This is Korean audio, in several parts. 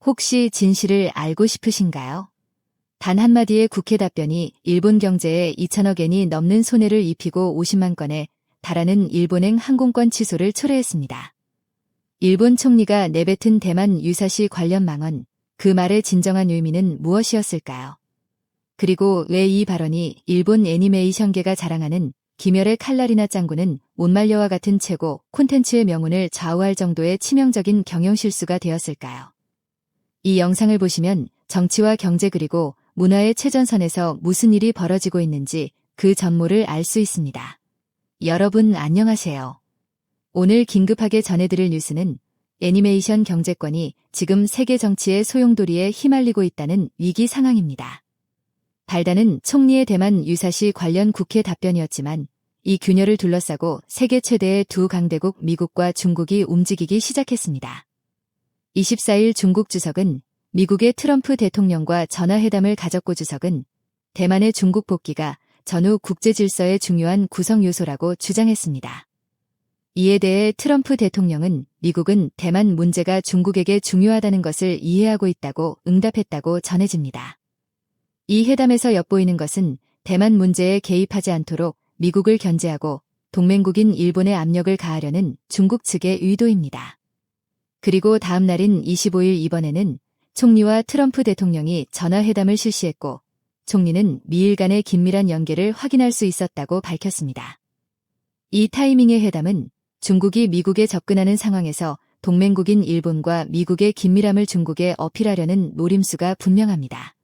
혹시 진실을 알고 싶으신가요? 단 한마디의 국회 답변이 일본 경제에 2천억 엔이 넘는 손해를 입히고 50만 건에 달하는 일본행 항공권 취소를 초래했습니다. 일본 총리가 내뱉은 대만 유사시 관련 망언, 그 말의 진정한 의미는 무엇이었을까요? 그리고 왜 이 발언이 일본 애니메이션계가 자랑하는 김열의 칼날이나 짱구는 못 말려와 같은 최고 콘텐츠의 명운을 좌우할 정도의 치명적인 경영실수가 되었을까요? 이 영상을 보시면 정치와 경제 그리고 문화의 최전선에서 무슨 일이 벌어지고 있는지 그 전모를 알 수 있습니다. 여러분 안녕하세요. 오늘 긴급하게 전해드릴 뉴스는 애니메이션 경제권이 지금 세계 정치의 소용돌이에 휘말리고 있다는 위기 상황입니다. 발단은 총리의 대만 유사시 관련 국회 답변이었지만 이 균열을 둘러싸고 세계 최대의 두 강대국 미국과 중국이 움직이기 시작했습니다. 24일 중국 주석은 미국의 트럼프 대통령과 전화회담을 가졌고 주석은 대만의 중국 복귀가 전후 국제 질서의 중요한 구성 요소라고 주장했습니다. 이에 대해 트럼프 대통령은 미국은 대만 문제가 중국에게 중요하다는 것을 이해하고 있다고 응답했다고 전해집니다. 이 회담에서 엿보이는 것은 대만 문제에 개입하지 않도록 미국을 견제하고 동맹국인 일본에 압력을 가하려는 중국 측의 의도입니다. 그리고 다음 날인 25일 이번에는 총리와 트럼프 대통령이 전화회담을 실시했고 총리는 미일 간의 긴밀한 연계를 확인할 수 있었다고 밝혔습니다. 이 타이밍의 회담은 중국이 미국에 접근하는 상황에서 동맹국인 일본과 미국의 긴밀함을 중국에 어필하려는 노림수가 분명합니다.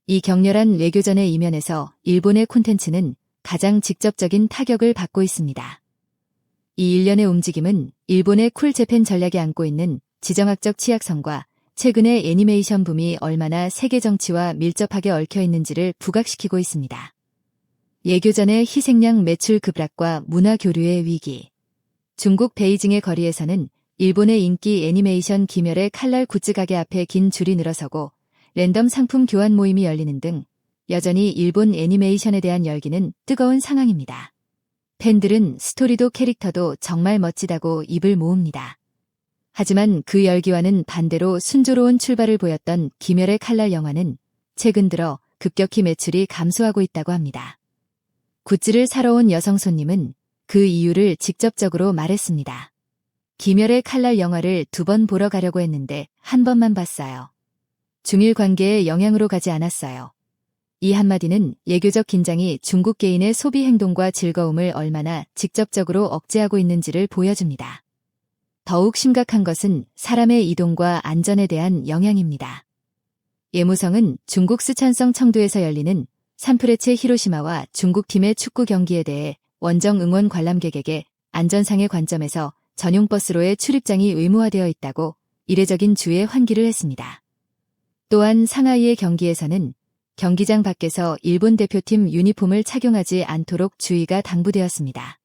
이 격렬한 외교전의 이면에서 일본의 콘텐츠는 가장 직접적인 타격을 받고 있습니다. 이 일련의 움직임은 일본의 쿨재팬 전략이 안고 있는 지정학적 취약성과 최근의 애니메이션 붐이 얼마나 세계 정치와 밀접하게 얽혀 있는지를 부각시키고 있습니다. 외교전의 희생양 매출 급락과 문화 교류의 위기. 중국 베이징의 거리에서는 일본의 인기 애니메이션 김열의 칼날 굿즈 가게 앞에 긴 줄이 늘어서고 랜덤 상품 교환 모임이 열리는 등 여전히 일본 애니메이션에 대한 열기는 뜨거운 상황입니다. 팬들은 스토리도 캐릭터도 정말 멋지다고 입을 모읍니다. 하지만 그 열기와는 반대로 순조로운 출발을 보였던 김열의 칼날 영화는 최근 들어 급격히 매출이 감소하고 있다고 합니다. 굿즈를 사러 온 여성 손님은 그 이유를 직접적으로 말했습니다. 김열의 칼날 영화를 2번 보러 가려고 했는데 한 번만 봤어요. 중일 관계에 영향으로 가지 않았어요. 이 한마디는 외교적 긴장이 중국 개인의 소비 행동과 즐거움을 얼마나 직접적으로 억제하고 있는지를 보여줍니다. 더욱 심각한 것은 사람의 이동과 안전에 대한 영향입니다. 예무성은 중국 스촨성 청두에서 열리는 산프레체 히로시마와 중국팀의 축구 경기에 대해 원정 응원 관람객에게 안전상의 관점에서 전용 버스로의 출입장이 의무화되어 있다고 이례적인 주의 환기를 했습니다. 또한 상하이의 경기에서는 경기장 밖에서 일본 대표팀 유니폼을 착용하지 않도록 주의가 당부되었습니다.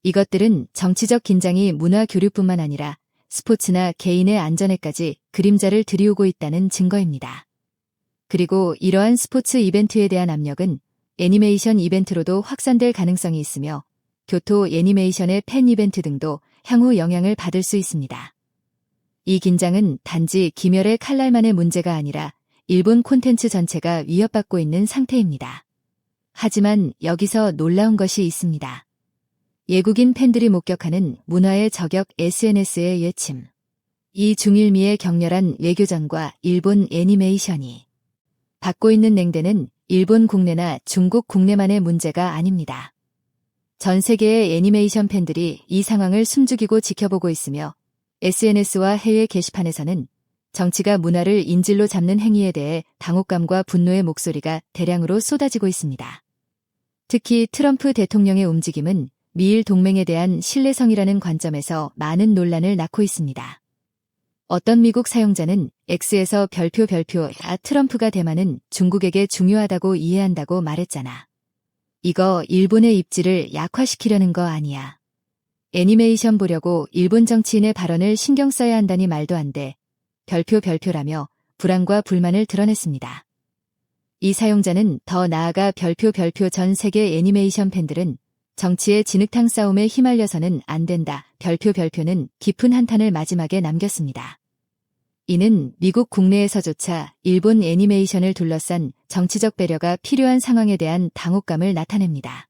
이것들은 정치적 긴장이 문화 교류뿐만 아니라 스포츠나 개인의 안전에까지 그림자를 들이우고 있다는 증거입니다. 그리고 이러한 스포츠 이벤트에 대한 압력은 애니메이션 이벤트로도 확산될 가능성이 있으며 교토 애니메이션의 팬 이벤트 등도 향후 영향을 받을 수 있습니다. 이 긴장은 단지 김열의 칼날만의 문제가 아니라 일본 콘텐츠 전체가 위협받고 있는 상태입니다. 하지만 여기서 놀라운 것이 있습니다. 외국인 팬들이 목격하는 문화의 저격 SNS의 외침. 이 중일미의 격렬한 외교전과 일본 애니메이션이 받고 있는 냉대는 일본 국내나 중국 국내만의 문제가 아닙니다. 전 세계의 애니메이션 팬들이 이 상황을 숨죽이고 지켜보고 있으며 SNS와 해외 게시판에서는 정치가 문화를 인질로 잡는 행위에 대해 당혹감과 분노의 목소리가 대량으로 쏟아지고 있습니다. 특히 트럼프 대통령의 움직임은 미일 동맹에 대한 신뢰성이라는 관점에서 많은 논란을 낳고 있습니다. 어떤 미국 사용자는 X에서 별표 트럼프가 대만은 중국에게 중요하다고 이해한다고 말했잖아. 이거 일본의 입지를 약화시키려는 거 아니야. 애니메이션 보려고 일본 정치인의 발언을 신경 써야 한다니 말도 안 돼. 별표라며 불안과 불만을 드러냈습니다. 이 사용자는 더 나아가 별표 전 세계 애니메이션 팬들은 정치의 진흙탕 싸움에 휘말려서는 안 된다. 별표는 깊은 한탄을 마지막에 남겼습니다. 이는 미국 국내에서조차 일본 애니메이션을 둘러싼 정치적 배려가 필요한 상황에 대한 당혹감을 나타냅니다.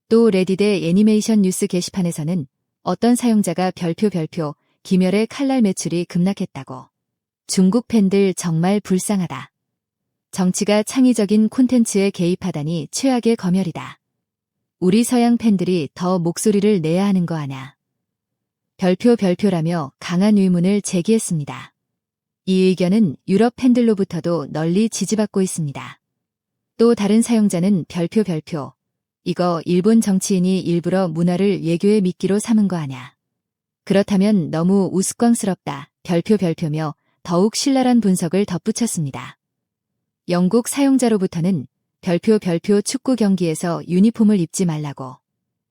또 레딧의 애니메이션 뉴스 게시판에서는 어떤 사용자가 별표 김열의 칼날 매출이 급락했다고. 중국 팬들 정말 불쌍하다. 정치가 창의적인 콘텐츠에 개입하다니 최악의 검열이다. 우리 서양 팬들이 더 목소리를 내야 하는 거 아냐. 별표라며 강한 의문을 제기했습니다. 이 의견은 유럽 팬들로부터도 널리 지지받고 있습니다. 또 다른 사용자는 별표 이거 일본 정치인이 일부러 문화를 외교의 미끼로 삼은 거 아냐. 그렇다면 너무 우스꽝스럽다. 별표며 더욱 신랄한 분석을 덧붙였습니다. 영국 사용자로부터는 별표 축구 경기에서 유니폼을 입지 말라고.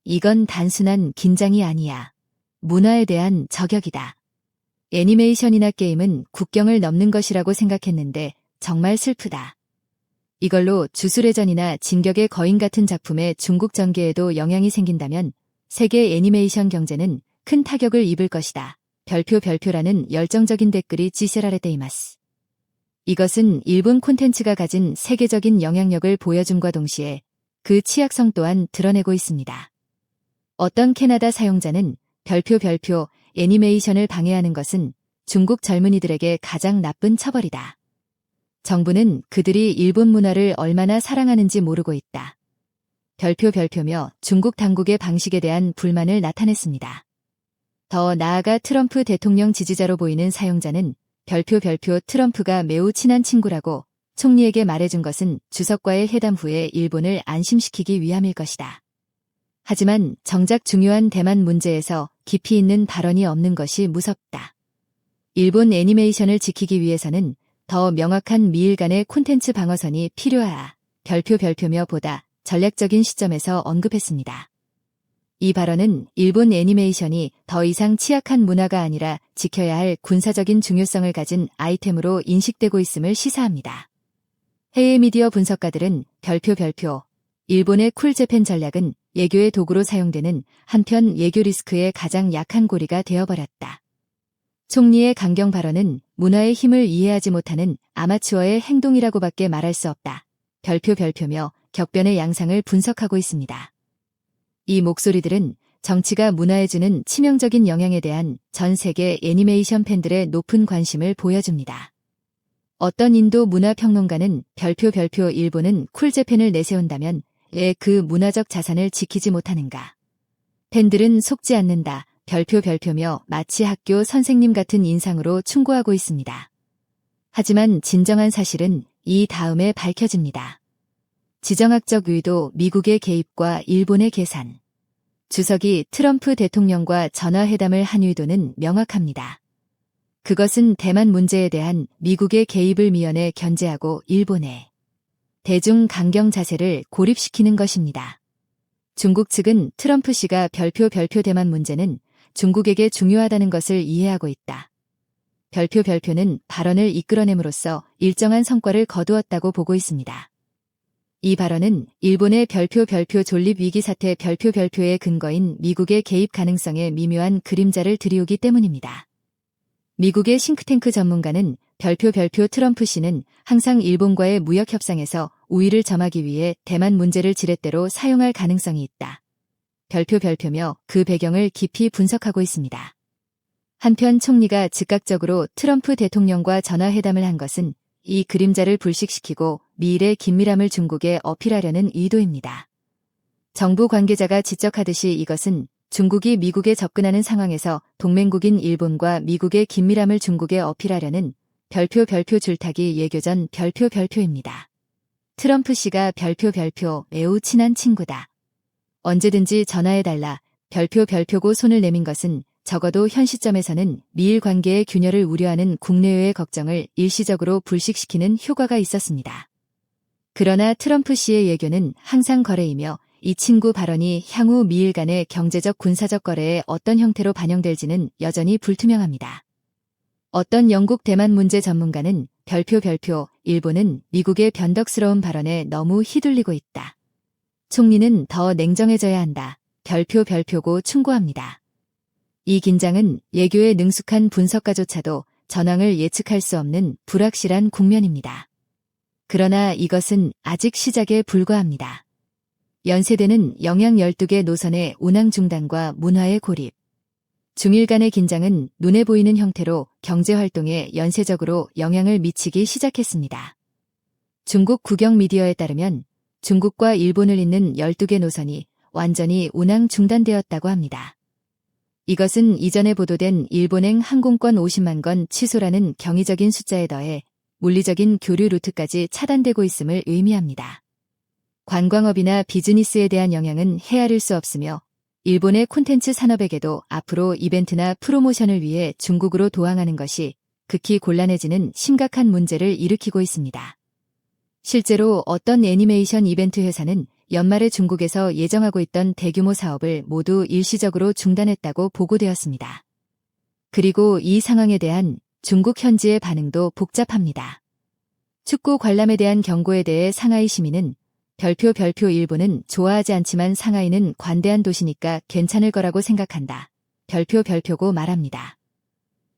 이건 단순한 긴장이 아니야. 문화에 대한 저격이다. 애니메이션이나 게임은 국경을 넘는 것이라고 생각했는데 정말 슬프다. 이걸로 주술회전이나 진격의 거인 같은 작품의 중국 전개에도 영향이 생긴다면 세계 애니메이션 경제는 큰 타격을 입을 것이다. 별표라는 열정적인 댓글이 지세라레테이마스. 이것은 일본 콘텐츠가 가진 세계적인 영향력을 보여줌과 동시에 그 취약성 또한 드러내고 있습니다. 어떤 캐나다 사용자는 별표 애니메이션을 방해하는 것은 중국 젊은이들에게 가장 나쁜 처벌이다. 정부는 그들이 일본 문화를 얼마나 사랑하는지 모르고 있다. 별표며 중국 당국의 방식에 대한 불만을 나타냈습니다. 더 나아가 트럼프 대통령 지지자로 보이는 사용자는 별표 트럼프가 매우 친한 친구라고 총리에게 말해준 것은 주석과의 회담 후에 일본을 안심시키기 위함일 것이다. 하지만 정작 중요한 대만 문제에서 깊이 있는 발언이 없는 것이 무섭다. 일본 애니메이션을 지키기 위해서는 더 명확한 미일 간의 콘텐츠 방어선이 필요하다. 별표며 보다 전략적인 시점에서 언급했습니다. 이 발언은 일본 애니메이션이 더 이상 취약한 문화가 아니라 지켜야 할 군사적인 중요성을 가진 아이템으로 인식되고 있음을 시사합니다. 해외 미디어 분석가들은 별표 일본의 쿨재팬 전략은 외교의 도구로 사용되는 한편 외교 리스크에 가장 약한 고리가 되어버렸다. 총리의 강경 발언은 문화의 힘을 이해하지 못하는 아마추어의 행동이라고밖에 말할 수 없다. 별표며 격변의 양상을 분석하고 있습니다. 이 목소리들은 정치가 문화에 주는 치명적인 영향에 대한 전 세계 애니메이션 팬들의 높은 관심을 보여줍니다. 어떤 인도 문화평론가는 별표 일본은 쿨재팬을 내세운다면 왜 그 문화적 자산을 지키지 못하는가. 팬들은 속지 않는다. 별표며 마치 학교 선생님 같은 인상으로 충고하고 있습니다. 하지만 진정한 사실은 이 다음에 밝혀집니다. 지정학적 의도, 미국의 개입과 일본의 계산. 주석이 트럼프 대통령과 전화회담을 한 의도는 명확합니다. 그것은 대만 문제에 대한 미국의 개입을 미연에 견제하고 일본의 대중 강경 자세를 고립시키는 것입니다. 중국 측은 트럼프 씨가 별표 대만 문제는 중국에게 중요하다는 것을 이해하고 있다. 별표는 발언을 이끌어냄으로써 일정한 성과를 거두었다고 보고 있습니다. 이 발언은 일본의 별표 존립 위기 사태 별표의 근거인 미국의 개입 가능성에 미묘한 그림자를 들이우기 때문입니다. 미국의 싱크탱크 전문가는 별표 트럼프 씨는 항상 일본과의 무역 협상에서 우위를 점하기 위해 대만 문제를 지렛대로 사용할 가능성이 있다. 별표며 그 배경을 깊이 분석하고 있습니다. 한편 총리가 즉각적으로 트럼프 대통령과 전화회담을 한 것은 이 그림자를 불식시키고 미일의 긴밀함을 중국에 어필하려는 의도입니다. 정부 관계자가 지적하듯이 이것은 중국이 미국에 접근하는 상황에서 동맹국인 일본과 미국의 긴밀함을 중국에 어필하려는 별표 줄타기 외교전 별표입니다. 트럼프 씨가 별표 매우 친한 친구다. 언제든지 전화해달라 별표고 손을 내민 것은 적어도 현 시점에서는 미일 관계의 균열을 우려하는 국내외의 걱정을 일시적으로 불식시키는 효과가 있었습니다. 그러나 트럼프 씨의 외교는 항상 거래이며 이 친구 발언이 향후 미일 간의 경제적 군사적 거래에 어떤 형태로 반영될지는 여전히 불투명합니다. 어떤 영국 대만 문제 전문가는 별표 일본은 미국의 변덕스러운 발언에 너무 휘둘리고 있다. 총리는 더 냉정해져야 한다. 별표고 충고합니다. 이 긴장은 외교에 능숙한 분석가조차도 전황을 예측할 수 없는 불확실한 국면입니다. 그러나 이것은 아직 시작에 불과합니다. 연세대는 영양 12개 노선의 운항 중단과 문화의 고립, 중일 간의 긴장은 눈에 보이는 형태로 경제활동에 연쇄적으로 영향을 미치기 시작했습니다. 중국 국영 미디어에 따르면 중국과 일본을 잇는 12개 노선이 완전히 운항 중단되었다고 합니다. 이것은 이전에 보도된 일본행 항공권 50만 건 취소라는 경이적인 숫자에 더해 물리적인 교류 루트까지 차단되고 있음을 의미합니다. 관광업이나 비즈니스에 대한 영향은 헤아릴 수 없으며 일본의 콘텐츠 산업에게도 앞으로 이벤트나 프로모션을 위해 중국으로 도항하는 것이 극히 곤란해지는 심각한 문제를 일으키고 있습니다. 실제로 어떤 애니메이션 이벤트 회사는 연말에 중국에서 예정하고 있던 대규모 사업을 모두 일시적으로 중단했다고 보고되었습니다. 그리고 이 상황에 대한 중국 현지의 반응도 복잡합니다. 축구 관람에 대한 경고에 대해 상하이 시민은 별표 일본은 좋아하지 않지만 상하이는 관대한 도시니까 괜찮을 거라고 생각한다. 별표고 말합니다.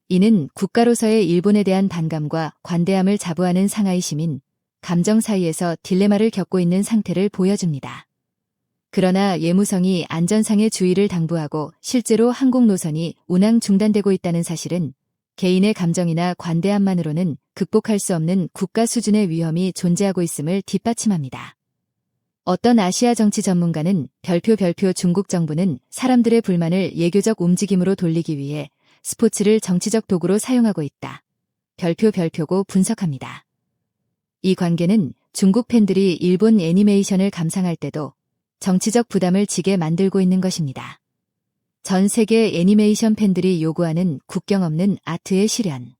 이는 국가로서의 일본에 대한 반감과 관대함을 자부하는 상하이 시민, 감정 사이에서 딜레마를 겪고 있는 상태를 보여줍니다. 그러나 예무성이 안전상의 주의를 당부하고 실제로 항공 노선이 운항 중단되고 있다는 사실은 개인의 감정이나 관대함만으로는 극복할 수 없는 국가 수준의 위험이 존재하고 있음을 뒷받침합니다. 어떤 아시아 정치 전문가는 별표 중국 정부는 사람들의 불만을 예교적 움직임으로 돌리기 위해 스포츠를 정치적 도구로 사용하고 있다. 별표고 분석합니다. 이 관계는 중국 팬들이 일본 애니메이션을 감상할 때도 정치적 부담을 지게 만들고 있는 것입니다. 전 세계 애니메이션 팬들이 요구하는 국경 없는 아트의 실현.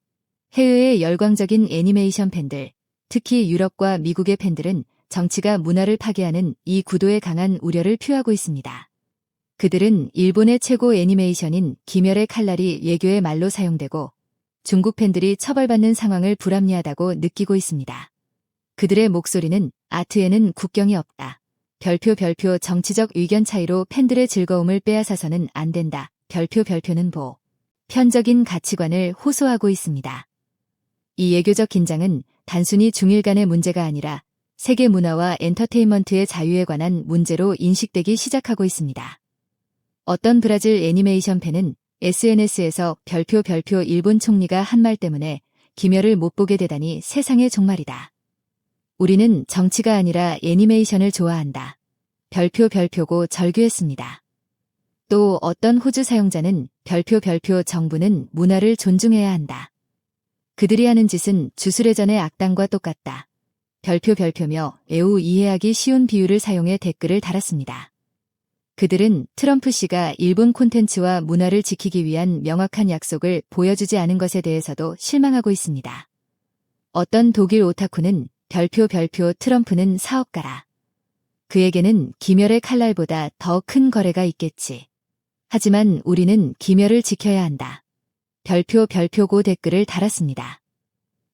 해외의 열광적인 애니메이션 팬들, 특히 유럽과 미국의 팬들은 정치가 문화를 파괴하는 이 구도에 강한 우려를 표하고 있습니다. 그들은 일본의 최고 애니메이션인 귀멸의 칼날이 외교의 말로 사용되고 중국 팬들이 처벌받는 상황을 불합리하다고 느끼고 있습니다. 그들의 목소리는 아트에는 국경이 없다. 별표 정치적 의견 차이로 팬들의 즐거움을 빼앗아서는 안 된다. 별표는 편적인 가치관을 호소하고 있습니다. 이 외교적 긴장은 단순히 중일 간의 문제가 아니라 세계 문화와 엔터테인먼트의 자유에 관한 문제로 인식되기 시작하고 있습니다. 어떤 브라질 애니메이션 팬은 SNS에서 별표 일본 총리가 한 말 때문에 귀멸을 못 보게 되다니 세상의 종말이다. 우리는 정치가 아니라 애니메이션을 좋아한다. 별표고 절규했습니다. 또 어떤 호주 사용자는 별표 정부는 문화를 존중해야 한다. 그들이 하는 짓은 주술회전의 악당과 똑같다. 별표며 매우 이해하기 쉬운 비유를 사용해 댓글을 달았습니다. 그들은 트럼프 씨가 일본 콘텐츠와 문화를 지키기 위한 명확한 약속을 보여주지 않은 것에 대해서도 실망하고 있습니다. 어떤 독일 오타쿠는 별표 트럼프는 사업가라. 그에게는 귀멸의 칼날보다 더 큰 거래가 있겠지. 하지만 우리는 귀멸을 지켜야 한다. 별표고 댓글을 달았습니다.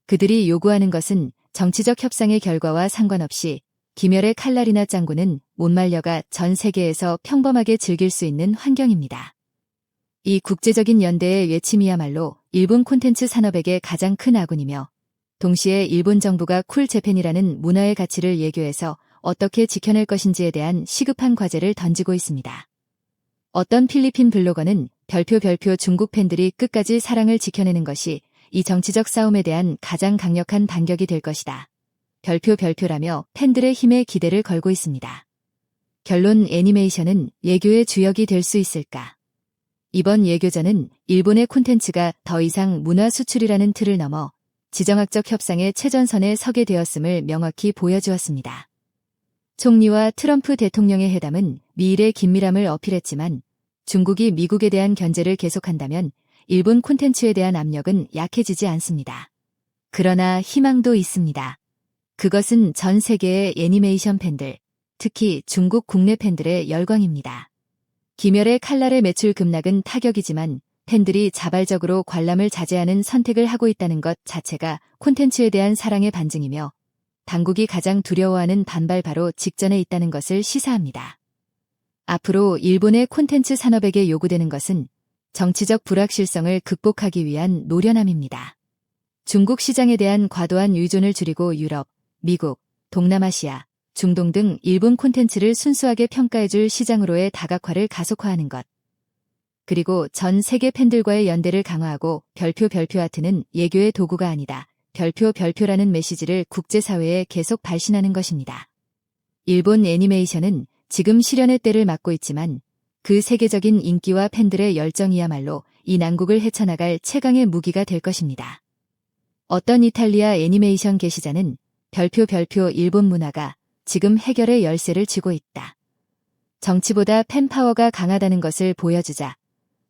그들이 요구하는 것은 정치적 협상의 결과와 상관없이 귀멸의 칼날이나 짱구는 못 말려가 전 세계에서 평범하게 즐길 수 있는 환경입니다. 이 국제적인 연대의 외침이야말로 일본 콘텐츠 산업에게 가장 큰 아군이며 동시에 일본 정부가 쿨 재팬이라는 문화의 가치를 예교해서 어떻게 지켜낼 것인지에 대한 시급한 과제를 던지고 있습니다. 어떤 필리핀 블로거는 별표 중국 팬들이 끝까지 사랑을 지켜내는 것이 이 정치적 싸움에 대한 가장 강력한 반격이 될 것이다. 별표라며 팬들의 힘에 기대를 걸고 있습니다. 결론 애니메이션은 예교의 주역이 될 수 있을까? 이번 예교전은 일본의 콘텐츠가 더 이상 문화 수출이라는 틀을 넘어 지정학적 협상의 최전선에 서게 되었음을 명확히 보여주었습니다. 총리와 트럼프 대통령의 회담은 미일의 긴밀함을 어필했지만 중국이 미국에 대한 견제를 계속한다면 일본 콘텐츠에 대한 압력은 약해지지 않습니다. 그러나 희망도 있습니다. 그것은 전 세계의 애니메이션 팬들, 특히 중국 국내 팬들의 열광입니다. 귀멸의 칼날의 매출 급락은 타격이지만 팬들이 자발적으로 관람을 자제하는 선택을 하고 있다는 것 자체가 콘텐츠에 대한 사랑의 반증이며 당국이 가장 두려워하는 반발 바로 직전에 있다는 것을 시사합니다. 앞으로 일본의 콘텐츠 산업에게 요구되는 것은 정치적 불확실성을 극복하기 위한 노련함입니다. 중국 시장에 대한 과도한 의존을 줄이고 유럽, 미국, 동남아시아, 중동 등 일본 콘텐츠를 순수하게 평가해줄 시장으로의 다각화를 가속화하는 것. 그리고 전 세계 팬들과의 연대를 강화하고 별표 아트는 예교의 도구가 아니다. 별표라는 메시지를 국제사회에 계속 발신하는 것입니다. 일본 애니메이션은 지금 실현의 때를 맞고 있지만 그 세계적인 인기와 팬들의 열정이야말로 이 난국을 헤쳐나갈 최강의 무기가 될 것입니다. 어떤 이탈리아 애니메이션 게시자는 별표 일본 문화가 지금 해결의 열쇠를 쥐고 있다. 정치보다 팬파워가 강하다는 것을 보여주자.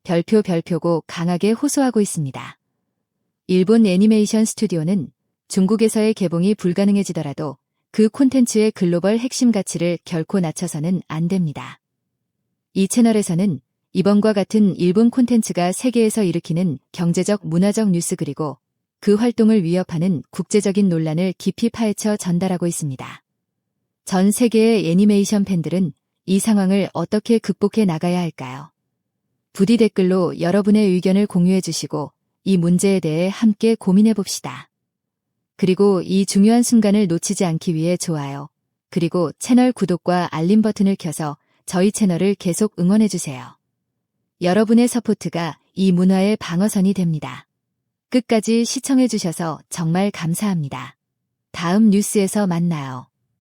별표고 강하게 호소하고 있습니다. 일본 애니메이션 스튜디오는 중국에서의 개봉이 불가능해지더라도 그 콘텐츠의 글로벌 핵심 가치를 결코 낮춰서는 안 됩니다. 이 채널에서는 이번과 같은 일본 콘텐츠가 세계에서 일으키는 경제적 문화적 뉴스 그리고 그 활동을 위협하는 국제적인 논란을 깊이 파헤쳐 전달하고 있습니다. 전 세계의 애니메이션 팬들은 이 상황을 어떻게 극복해 나가야 할까요? 부디 댓글로 여러분의 의견을 공유해 주시고 이 문제에 대해 함께 고민해 봅시다. 그리고 이 중요한 순간을 놓치지 않기 위해 좋아요, 그리고 채널 구독과 알림 버튼을 켜서 저희 채널을 계속 응원해 주세요. 여러분의 서포트가 이 문화의 방어선이 됩니다. 끝까지 시청해 주셔서 정말 감사합니다. 다음 뉴스에서 만나요.